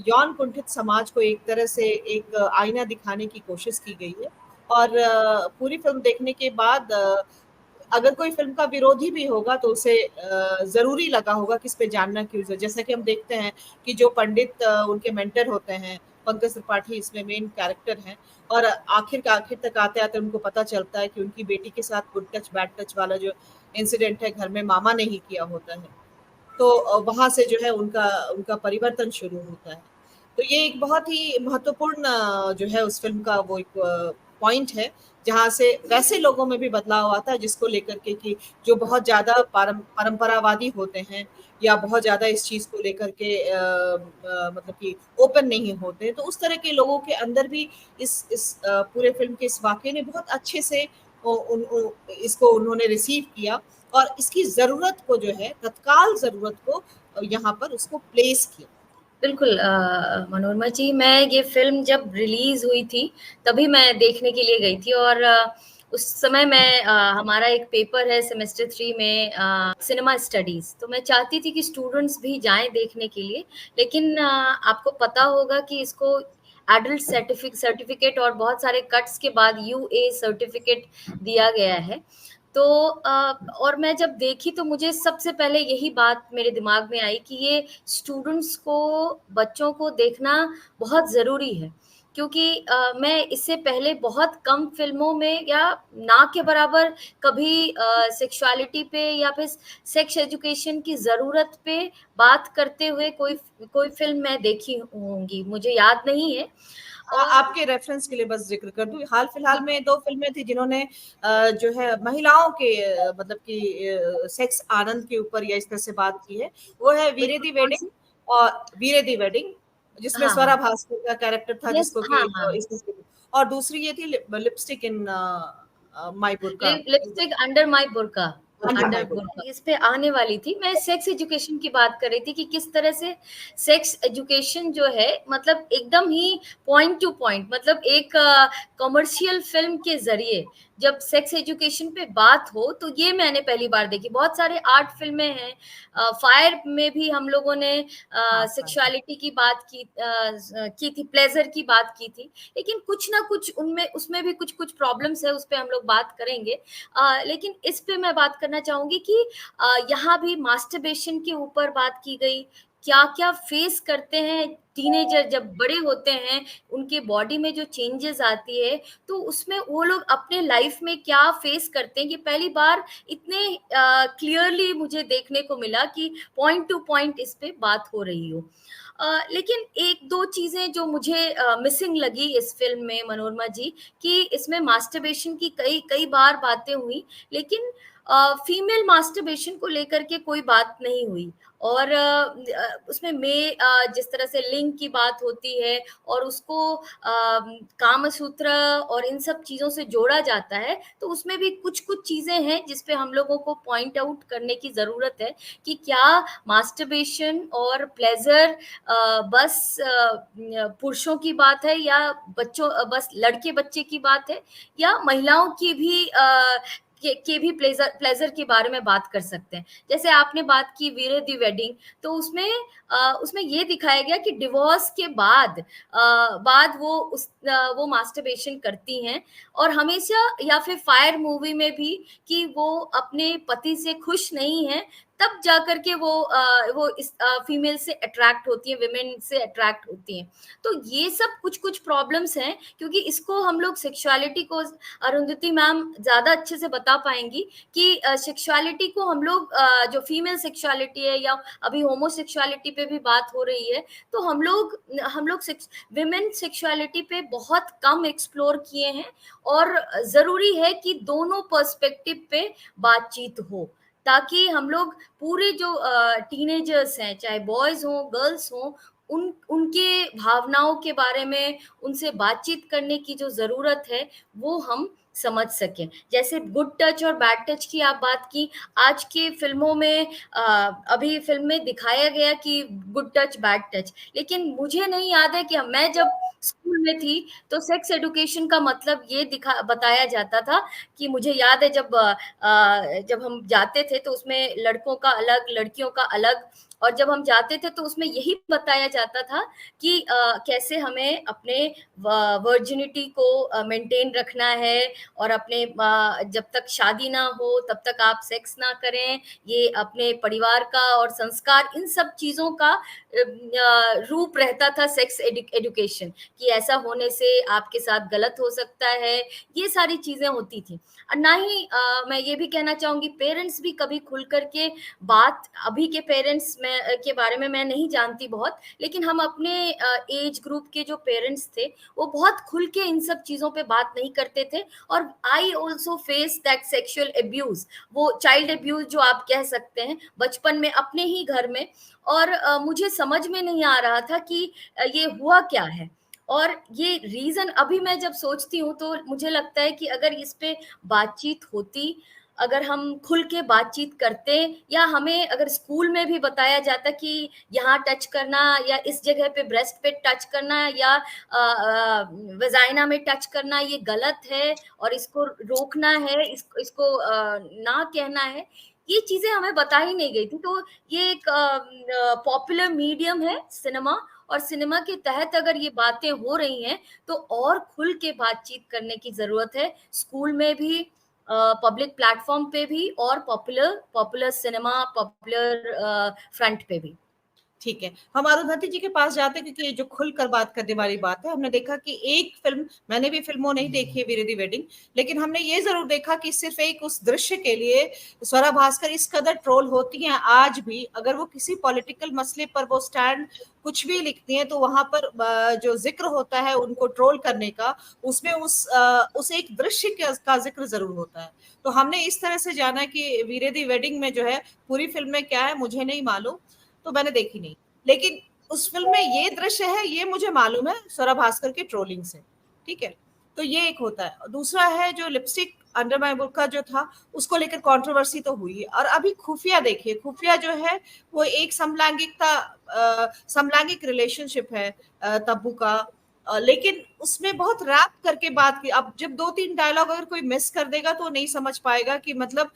यौन कुंठित समाज को एक तरह से एक आईना दिखाने की कोशिश की गई है। और पूरी फ़िल्म देखने के बाद अगर कोई फ़िल्म का विरोधी भी होगा तो उसे ज़रूरी लगा होगा कि इस पे जानना क्यों ज़ जैसा कि हम देखते हैं कि जो पंडित उनके मेंटर होते हैं, पंकज त्रिपाठी इसमें मेन कैरेक्टर हैं और आखिर तक आते-आते उनको पता चलता है कि उनकी बेटी के साथ गुड टच, बैड टच वाला जो इंसिडेंट है घर में मामा ने ही किया होता है। तो वहाँ से जो है उनका उनका परिवर्तन शुरू होता है। तो ये एक बहुत ही महत्वपूर्ण जो है उस फ़िल्म का वो एक पॉइंट है, जहाँ से वैसे लोगों में भी बदलाव आता है जिसको लेकर के कि जो बहुत ज़्यादा परंपरावादी होते हैं या बहुत ज़्यादा इस चीज़ को लेकर के मतलब कि ओपन नहीं होते, तो उस तरह के लोगों के अंदर भी इस पूरे फ़िल्म के इस वाक़ये ने बहुत अच्छे से ओ उन उ इसको उन्होंने रिसीव किया और इसकी ज़रूरत को जो है, तत्काल ज़रूरत को यहाँ पर उसको प्लेस किया। बिल्कुल मनोरमा जी, मैं ये फ़िल्म जब रिलीज़ हुई थी, तभी मैं देखने के लिए गई थी और उस समय मैं हमारा एक पेपर है सेमेस्टर 3 में सिनेमा स्टडीज़, तो मैं चाहती थी कि स्टूडेंट्स भी जाएँ देखने के लिए। लेकिन आपको पता होगा कि इसको एडल्ट सर्टिफ़िकेट और बहुत सारे कट्स के बाद यूए सर्टिफ़िकेट दिया गया है। तो और मैं जब देखी तो मुझे सबसे पहले यही बात मेरे दिमाग में आई कि ये स्टूडेंट्स को, बच्चों को देखना बहुत ज़रूरी है। क्योंकि मैं इससे पहले बहुत कम फ़िल्मों में या ना के बराबर कभी सेक्सुअलिटी पे या फिर सेक्स एजुकेशन की ज़रूरत पे बात करते हुए कोई फ़िल्म मैं देखी होंगी, मुझे याद नहीं है। और आपके रेफ़रेंस के लिए बस ज़िक्र कर दूँ, हाल-फिलहाल जी। में 2 फ़िल्में थी जिन्होंने जो है महिलाओं के मतलब कि सेक्स आनंद के ऊपर या इस तरह से बात की है। वो है वीरे बिल्कुल, दी कौन-सी? वेडिंग और वीरे दी वेडिंग, जिसमें हाँ, स्वरा हाँ। भास्कर का कैरेक्टर था यस, जिसको हाँ, कि हाँ। और दूसरी ये थी lipstick in my Burkha. Lipstick under my Burkha, under under my Burkha. बुर्का इस पे आने वाली थी। मैं सेक्स एजुकेशन की बात कर रही थी कि किस तरह से सेक्स एजुकेशन जो है मतलब एकदम ही पॉइंट टू पॉइंट मतलब एक कमर्शियल फ़िल्म के ज़रिए जब सेक्स एजुकेशन पे बात हो, तो ये मैंने पहली बार देखी। बहुत सारे आर्ट फ़िल्में हैं फायर में भी हम लोगों ने हाँ, हाँ। सेक्सुअलिटी की बात की थी, प्लेज़र की बात की थी। लेकिन कुछ ना कुछ उनमें उसमें भी कुछ-कुछ प्रॉब्लम्स है, उस पे हम लोग बात करेंगे। लेकिन इस पे मैं बात करना चाहूँगी कि यहाँ भी मास्टरबेशन के ऊपर बात की गई, क्या-क्या फेस करते हैं टीनेजर जब बड़े होते हैं, उनके बॉडी में जो चेंजेज़ आती है, तो उसमें वो लोग अपने लाइफ़ में क्या फेस करते हैं, ये पहली बार इतने क्लियरली मुझे देखने को मिला कि पॉइंट टू पॉइंट इस पे बात हो रही हो। लेकिन 1-2 चीज़ें जो मुझे मिसिंग लगी इस फ़िल्म में मनोरमा जी, कि इसमें मास्टरबेशन की कई कई बार बातें हुई, लेकिन फीमेल मास्टरबेशन को लेकर के कोई बात नहीं हुई और उसमें जिस तरह से लिंग की बात होती है और उसको कामसूत्र और इन सब चीज़ों से जोड़ा जाता है, तो उसमें भी कुछ-कुछ चीज़ें हैं जिस पे हम लोगों को पॉइंट आउट करने की ज़रूरत है कि क्या मास्टरबेशन और प्लेज़र बस पुरुषों की बात है या बस लड़के-बच्चे की बात है या महिलाओं की भी के भी प्लेज़र के बारे में बात कर सकते हैं। जैसे आपने बात की वीरे दी वेडिंग तो उसमें ये दिखाया गया कि डिवोर्स के बाद वो मास्टरबेशन करती हैं और हमेशा या फिर फायर मूवी में भी कि वो अपने पति से खुश नहीं हैं, तब जाकर के वो इस फीमेल से अट्रैक्ट होती हैं, विमेन से अट्रैक्ट होती हैं। तो ये सब कुछ-कुछ प्रॉब्लम्स हैं क्योंकि इसको हम लोग सेक्सुअलिटी को अरुंधति मैम ज़्यादा अच्छे से बता पाएँगी कि सेक्सुअलिटी को हम लोग जो फीमेल सेक्सुअलिटी है या अभी होमोसेक्सुअलिटी पे भी बात हो रही है, तो हम लोग विमेन सेक्सुअलिटी पे बहुत कम एक्सप्लोर किए हैं और ज़रूरी है कि दोनों पर्सपेक्टिव पे बातचीत हो, ताकि हम लोग पूरे जो टीनेजर्स हैं, चाहे बॉयज़ हों, गर्ल्स हों, उनके भावनाओं के बारे में उनसे बातचीत करने की जो ज़रूरत है, वो हम समझ सकें। जैसे गुड टच और बैड टच की आप बात की, आज की फ़िल्मों में अभी फ़िल्म में दिखाया गया कि गुड टच, बैड टच, लेकिन मुझे नहीं याद है कि मैं जब स्कूल में थी, तो सेक्स एजुकेशन का मतलब ये दिखा बताया जाता था कि मुझे याद है जब हम जाते थे तो उसमें लड़कों का अलग, लड़कियों का अलग, और जब हम जाते थे तो उसमें यही बताया जाता था कि कैसे हमें अपने वर्जिनिटी को मेंटेन रखना है और अपने जब तक शादी ना हो तब तक आप सेक्स ना करें, ये अपने परिवार का और संस्कार, इन सब चीज़ों का रूप रहता था सेक्स एजुकेशन, कि ऐसा होने से आपके साथ गलत हो सकता है, ये सारी चीज़ें होती थी। और ना ही मैं ये भी कहना चाहूँगी, पेरेंट्स भी कभी खुल कर के बात, अभी के पेरेंट्स के बारे में मैं नहीं जानती बहुत, लेकिन हम अपने एज ग्रुप के जो पेरेंट्स थे, वो बहुत खुल के इन सब चीज़ों पे बात नहीं करते थे। और I also face that sexual abuse, वो चाइल्ड अब्यूज़ जो आप कह सकते हैं, बचपन में अपने ही घर में। और मुझे समझ में नहीं आ रहा था कि ये हुआ क्या है? और ये रीज़न अभी मैं जब सोचती हूँ तो मुझे लगता है कि अगर इस पे बातचीत होती, अगर हम खुल के बातचीत करते, या हमें अगर स्कूल में भी बताया जाता कि यहाँ टच करना या इस जगह पे ब्रेस्ट पे टच करना या वजाइना में टच करना ये गलत है और इसको रोकना है, इसको ना कहना है, ये चीज़ें हमें बता ही नहीं गई थी। तो ये एक पॉपुलर मीडियम है सिनेमा, और सिनेमा के तहत अगर ये बातें हो रही हैं, तो और खुल के बातचीत करने की ज़रूरत है। स्कूल में भी, पब्लिक प्लेटफ़ॉर्म पे भी, और popular popular cinema, popular front पे भी। ठीक है, हम अरुंधति जी के पास जाते हैं क्योंकि ये जो खुलकर बात करने वाली बात है, हमने देखा कि एक फ़िल्म, मैंने भी फ़िल्मों नहीं देखी है वीरे दी वेडिंग, लेकिन हमने ये ज़रूर देखा कि सिर्फ़ एक उस दृश्य के लिए स्वरा भास्कर इस कदर ट्रोल होती हैं आज भी। अगर वो किसी पॉलिटिकल मसले पर वो स्टैंड कुछ भी लिखती हैं, तो वहाँ पर जो ज़िक्र होता है उनको ट्रोल करने का, उसमें उस एक दृश्य का ज़िक्र ज़रूर होता है। तो हमने इस तरह से जाना कि वीरे दी वेडिंग में जो है, पूरी फ़िल्म में क्या है मुझे नहीं मालूम, तो मैंने देखी नहीं। लेकिन उस फ़िल्म में ये दृश्य है, ये मुझे मालूम है स्वरा भास्कर की ट्रोलिंग से, ठीक है? तो ये एक होता है। दूसरा है जो लिपस्टिक अंडर माय बुर्का जो था, उसको लेकर कंट्रोवर्सी तो हुई है। और अभी खुफिया देखिए, खुफिया जो है वो एक समलैंगिक रिलेशनशिप है तब्बू का। लेकिन उसमें बहुत रैप करके बात की। अब जब 2-3 डायलॉग अगर कोई मिस कर देगा तो नहीं समझ पाएगा कि मतलब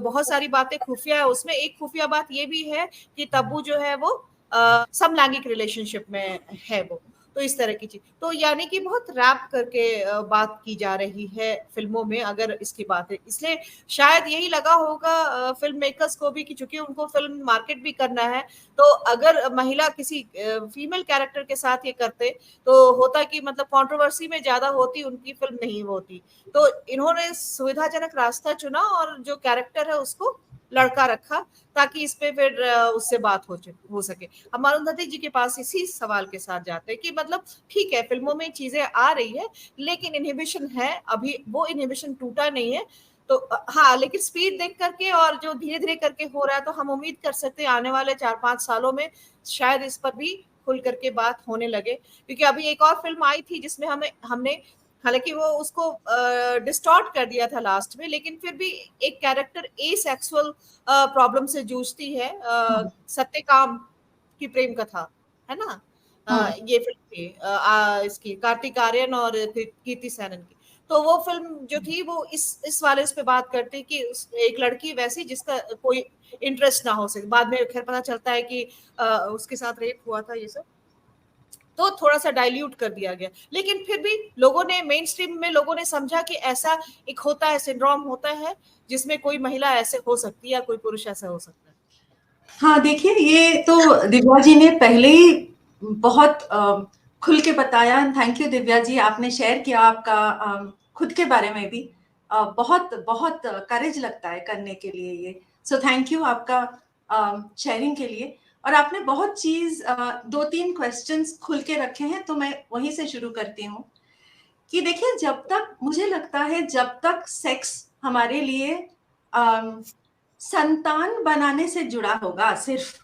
बहुत सारी बातें खुफिया है उसमें। एक खुफिया बात ये भी है कि तब्बू जो है वो समलैंगिक रिलेशनशिप में है वो। तो इस तरह की चीज, तो यानी कि बहुत रैप करके बात की जा रही है फिल्मों में अगर इसकी बात है। इसलिए शायद यही लगा होगा फिल्म मेकर्स को भी कि चूंकि उनको फिल्म मार्केट भी करना है, तो अगर महिला किसी फीमेल कैरेक्टर के साथ ये करते तो होता कि मतलब कंट्रोवर्सी में ज्यादा होती, उनकी फिल्म नहीं होती। तो इन्होंने सुविधाजनक रास्ता चुना और जो कैरेक्टर है उसको लड़का रखा, ताकि इस पे फिर उससे बात हो सके। हम अरुंधति जी के पास इसी सवाल के साथ जाते हैं कि मतलब ठीक है, फिल्मों में चीजें आ रही है, लेकिन इनहिबिशन है, अभी वो इनहिबिशन टूटा नहीं है। तो हाँ, लेकिन स्पीड देख करके और जो धीरे धीरे करके हो रहा है, तो हम उम्मीद कर सकते हैं आने वाले 4-5 सालों में शायद इस पर भी खुल करके बात होने लगे। क्योंकि अभी एक और फिल्म आई थी जिसमें हमने हालांकि वो उसको डिस्टॉर्ट कर दिया था लास्ट में, लेकिन फिर भी एक कैरेक्टर ए सेक्सुअल प्रॉब्लम से जूझती है, सत्यकाम की प्रेम कथा है ना। ये फिल्म थी इसकी कार्तिक आर्यन और कीर्ति सेनन की। तो वो फिल्म जो थी वो इस वाले इस पे बात करती कि एक लड़की वैसी जिसका कोई इंटरेस्ट ना हो सके, बाद में खैर पता चलता है कि उसके साथ रेप हुआ था, ये सब तो थोड़ा सा डाइल्यूट कर दिया गया। लेकिन फिर भी लोगों ने, मेन स्ट्रीम में लोगों ने समझा कि ऐसा एक होता है, सिंड्रोम होता है जिसमें कोई महिला ऐसे हो सकती है या कोई पुरुष ऐसा हो सकता है। हाँ, देखिए ये तो दिव्या जी ने पहले ही बहुत खुल के बताया। थैंक यू दिव्या जी, आपने शेयर किया आपका खुद के बारे में भी। बहुत बहुत करेज लगता है करने के लिए ये। सो थैंक यू आपका शेयरिंग के लिए। और आपने बहुत चीज 2-3 क्वेश्चंस खुल के रखे हैं, तो मैं वहीं से शुरू करती हूँ कि देखिए, जब तक मुझे लगता है जब तक सेक्स हमारे लिए संतान बनाने से जुड़ा होगा सिर्फ,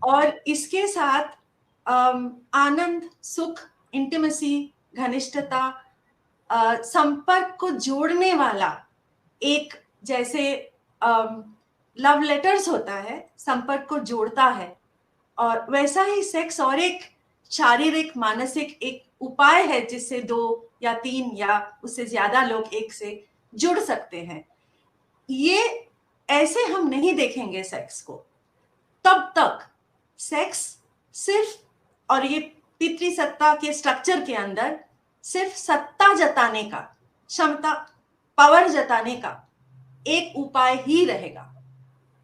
और इसके साथ आनंद, सुख, इंटिमेसी, घनिष्ठता, संपर्क को जोड़ने वाला एक, जैसे लव लेटर्स होता है, संपर्क को जोड़ता है, और वैसा ही सेक्स और एक शारीरिक मानसिक एक उपाय है जिससे 2 या 3 या उससे ज्यादा लोग एक से जुड़ सकते हैं। ये ऐसे हम नहीं देखेंगे सेक्स को, तब तक सेक्स सिर्फ, और ये पितृसत्ता के स्ट्रक्चर के अंदर सिर्फ सत्ता जताने का, क्षमता, पावर जताने का एक उपाय ही रहेगा।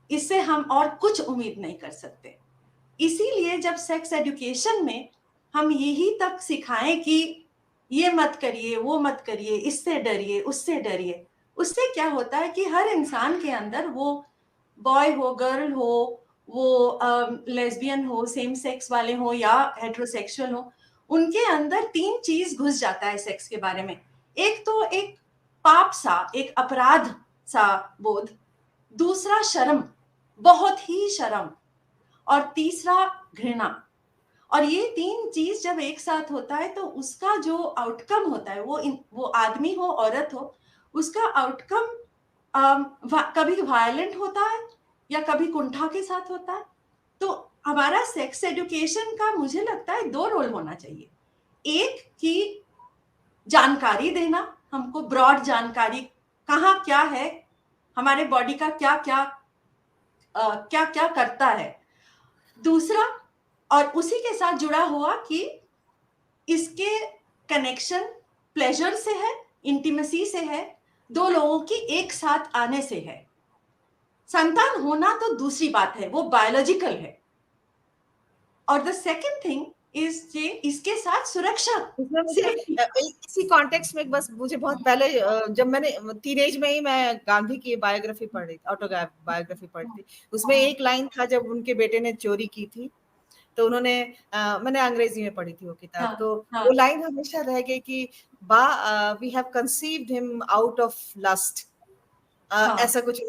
इससे हम और कुछ उम्मीद नहीं कर सकते। इसीलिए जब सेक्स एजुकेशन में हम यही तक सिखाएं कि ये मत करिए, वो मत करिए, इससे डरिए, उससे डरिए, उससे क्या होता है कि हर इंसान के अंदर, वो बॉय हो, गर्ल हो, वो लेस्बियन हो, सेम सेक्स वाले हो या हेट्रोसेक्सुअल हो, उनके अंदर 3 चीज घुस जाता है सेक्स के बारे में। एक तो एक पाप सा, एक अपराध सा बोध, दूसरा शर्म, बहुत ही शर्म, और तीसरा घृणा। और ये 3 चीज जब एक साथ होता है तो उसका जो आउटकम होता है, वो आदमी हो, औरत हो, उसका आउटकम कभी वायलेंट होता है या कभी कुंठा के साथ होता है। तो हमारा सेक्स एजुकेशन का मुझे लगता है 2 रोल होना चाहिए। एक कि जानकारी देना, हमको ब्रॉड जानकारी, कहाँ क्या है, हमारे बॉडी का क्या क्या क्या क्या करता है। दूसरा, और उसी के साथ जुड़ा हुआ कि इसके कनेक्शन प्लेजर से है, इंटीमेसी से है, 2 लोगों की एक साथ आने से है। संतान होना तो दूसरी बात है, वो बायोलॉजिकल है। और द सेकंड थिंग इज ये, इसके साथ सुरक्षा। इसी कॉन्टेक्स्ट में बस मुझे बहुत पहले, जब मैंने टीनेज में ही मैं गांधी की बायोग्राफी पढ़ रही थी, ऑटोबायोग्राफी पढ़ी थी, उसमें एक लाइन था जब उनके बेटे ने चोरी की थी, तो उन्होंने मैंने अंग्रेजी में पढ़ी थी वो किताब, तो वो लाइन हमेशा रह गई कि we have conceived him out of lust, ऐसा कुछ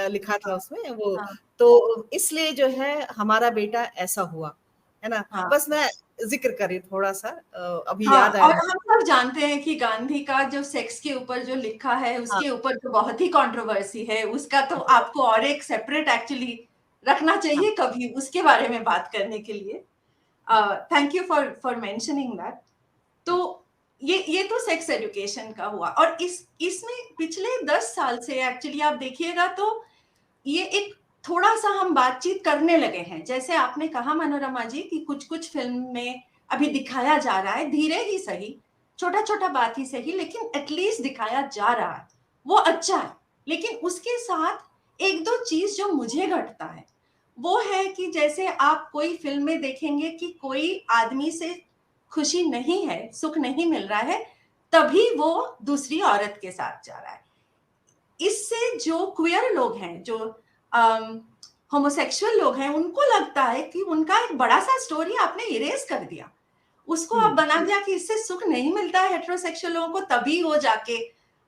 लिखा था उसमें वो। तो इसलिए जो है हमारा बेटा ऐसा हुआ है ना। बस मैं जिक्र करी थोड़ा सा, अभी याद आया। और हम सब जानते हैं कि गांधी का जो सेक्स के ऊपर जो लिखा है, उसके ऊपर तो बहुत ही कंट्रोवर्सी है, उसका तो आपको और एक सेपरेट एक्चुअली रखना चाहिए कभी उसके बारे में बात करने के लिए। Thank you for mentioning that. तो ये तो सेक्स एजुकेशन का हुआ, और इसमें पिछले 10 साल से एक्चुअली आप देखिएगा तो ये एक थोड़ा सा हम बातचीत करने लगे हैं। जैसे आपने कहा मनोरमा जी कि कुछ फिल्म में अभी दिखाया जा रहा है, धीरे ही सही, छोटा छोटा बात ही सही, लेकिन एटलीस्ट दिखाया जा रहा है, वो अच्छा है। लेकिन उसके साथ 1-2 चीज जो मुझे घटता है वो है कि जैसे आप कोई फिल्म में देखेंगे कि कोई आदमी से खुशी नहीं है, सुख नहीं मिल रहा है, तभी वो दूसरी औरत के साथ जा रहा है। इससे जो क्वियर लोग हैं, जो होमोसेक्सुअल लोग हैं, उनको लगता है कि उनका एक बड़ा सा स्टोरी आपने इरेज कर दिया, उसको आप बना दिया कि इससे सुख नहीं मिलता है हेटेरोसेक्सुअल लोगों को, तभी वो जाके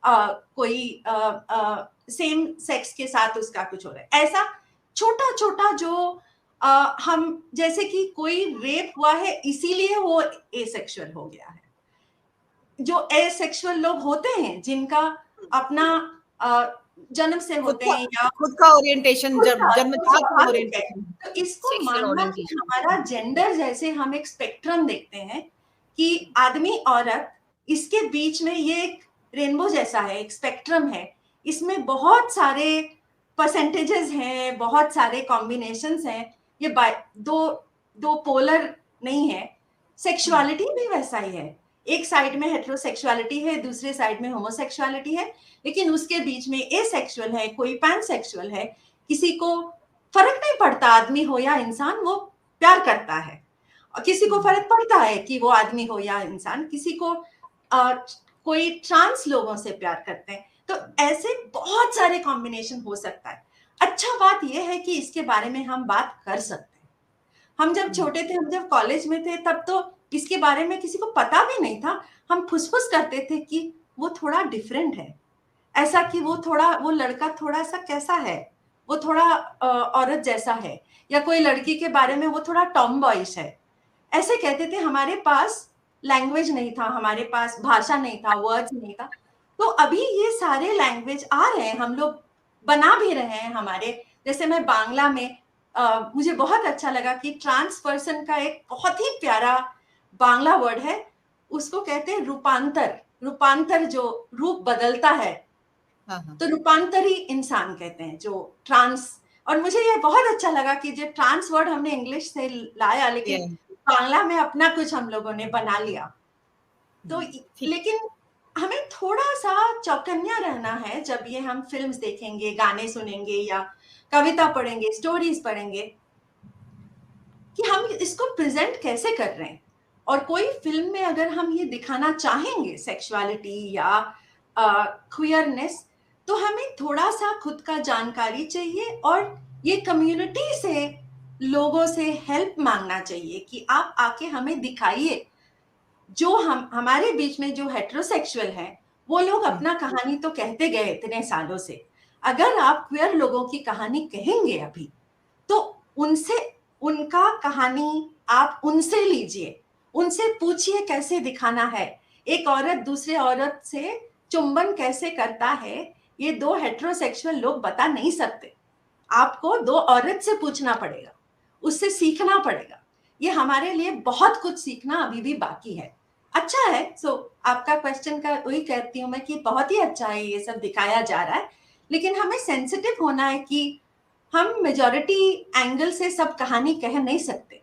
कोई सेम सेक्स के साथ उसका कुछ हो रहा है। ऐसा छोटा छोटा जो हम, जैसे कि कोई रेप हुआ है इसीलिए वो एसेक्सुअल हो गया है। जो एसेक्सुअल लोग होते हैं जिनका अपना जन्म से होते हैं या खुद का ओरिएंटेशन, जन्मजात ओरिएंटेशन, तो इसको मानना कि हमारा जेंडर, जैसे हम एक स्पेक्ट्रम देखते हैं कि आदमी औरत, इसके बीच में ये एक रेनबो जैसा है, एक स्पेक्ट्रम है, इसमें बहुत सारे परसेंटेजेस हैं, बहुत सारे कॉम्बिनेशंस हैं, ये दो पोलर नहीं है। सेक्सुअलिटी भी वैसा ही है, एक साइड में हेटेरोसेक्सुअलिटी है, दूसरे साइड में होमोसेक्सुअलिटी है, लेकिन उसके बीच में एसेक्सुअल है, कोई पैनसेक्सुअल है, किसी को फर्क नहीं पड़ता, आदमी हो या इंसान, वो प्यार करता है। और किसी को फर्क पड़ता है कि वो आदमी हो या इंसान, किसी को कोई ट्रांस लोगों से प्यार करते हैं। तो ऐसे बहुत सारे कॉम्बिनेशन हो सकता है। अच्छा बात यह है कि इसके बारे में हम बात कर सकते हैं। हम जब छोटे थे, हम जब कॉलेज में थे, तब तो इसके बारे में किसी को पता भी नहीं था। हम फुसफुस करते थे कि वो थोड़ा डिफरेंट है, ऐसा कि वो लड़का थोड़ा सा कैसा है, वो थोड़ा औरत जैसा है, या कोई लड़की के बारे में वो थोड़ा टॉम बॉयज है, ऐसे कहते थे। हमारे पास लैंग्वेज नहीं था, हमारे पास भाषा नहीं था, वर्ड्स नहीं था। तो अभी ये सारे लैंग्वेज आ रहे हैं, हम लोग बना भी रहे हैं हमारे, जैसे मैं बांग्ला में मुझे बहुत अच्छा लगा कि ट्रांस पर्सन का एक बहुत ही प्यारा बांग्ला वर्ड है, उसको कहते हैं रूपांतर। रूपांतर जो रूप बदलता है, तो रूपांतरी इंसान कहते हैं जो ट्रांस। और मुझे ये बहुत अच्छा लगा कि जो ट्रांस वर्ड हमने इंग्लिश से लाया, लेकिन बांग्ला में अपना कुछ हम लोगों ने बना लिया। तो लेकिन हमें थोड़ा सा चौकन्या रहना है जब ये हम फिल्म्स देखेंगे, गाने सुनेंगे या कविता पढ़ेंगे, स्टोरीज पढ़ेंगे, कि हम इसको प्रेजेंट कैसे कर रहे हैं। और कोई फिल्म में अगर हम ये दिखाना चाहेंगे सेक्सुअलिटी या क्वियरनेस, तो हमें थोड़ा सा खुद का जानकारी चाहिए और ये कम्युनिटी से, लोगों से हेल्प मांगना चाहिए कि आप आके हमें दिखाइए। जो हमारे बीच में जो हेटेरोसेक्सुअल हैं, वो लोग अपना कहानी तो कहते गए इतने सालों से, अगर आप क्वियर लोगों की कहानी कहेंगे अभी, तो उनसे, उनका कहानी आप उनसे लीजिए, उनसे पूछिए कैसे दिखाना है, एक औरत दूसरे औरत से चुंबन कैसे करता है, ये दो हेटेरोसेक्सुअल लोग बता नहीं सकते। आपको दो औरत से पूछना पड़ेगा, उससे सीखना पड़ेगा। ये हमारे लिए बहुत कुछ सीखना अभी भी बाकी है। अच्छा है, आपका क्वेश्चन का वही कहती हूँ मैं कि बहुत ही अच्छा है ये सब दिखाया जा रहा है, लेकिन हमें सेंसिटिव होना है कि हम मेजॉरिटी एंगल से सब कहानी कह नहीं सकते।